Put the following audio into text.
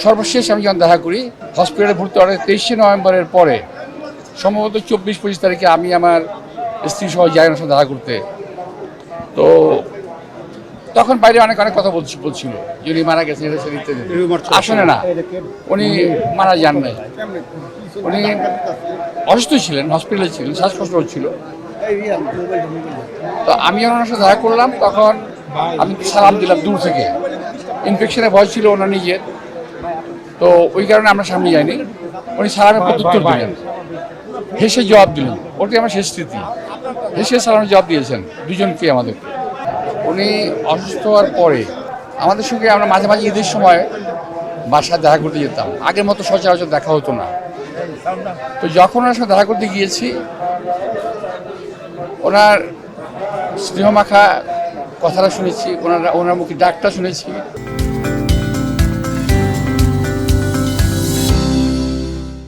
সর্বশেষ আমি যখন দেখা করি হসপিটালে ভর্তি হওয়ার 23শে নভেম্বরের পরে সম্ভবত 24-25 তারিখে আমি আমার স্ত্রী সহ যাই ওনার সাথে দেখা করতে। তো তখন বাইরে অনেক অনেক কথা বলছিল যে উনি মারা গেছেন ইত্যাদি। আসলে না, উনি মারা যান নাই। উনি অসুস্থ ছিলেন, হসপিটালে ছিলেন, শ্বাসকষ্ট হচ্ছিল। তো আমি ওনার সাথে দেখা করলাম, তখন আমি সালাম দিলাম দূর থেকে। ইনফেকশনের ভয় ছিল ওনার নিজের, তো ওই কারণে আমরা সামনে যাইনি। উনি সালামের প্রত্যুত্তর দিলেন, হেসে জবাব দিলেন। ওটাই আমার শেষ স্মৃতি। হেসে সালামের জবাব দিয়েছেন দুজনকে আমাদেরকে। উনি অসুস্থ হওয়ার পরে আমাদের সঙ্গে আমরা মাঝে মাঝে ঈদের সময় বাসায় দেখা করতে যেতাম। আগের মতো সচরাচর দেখা হতো না। তো যখন ওনার সাথে দেখা করতে গিয়েছি, ওনার স্নেহমাখা কথাটা শুনেছি, ওনার মুখে ডাকটা শুনেছি।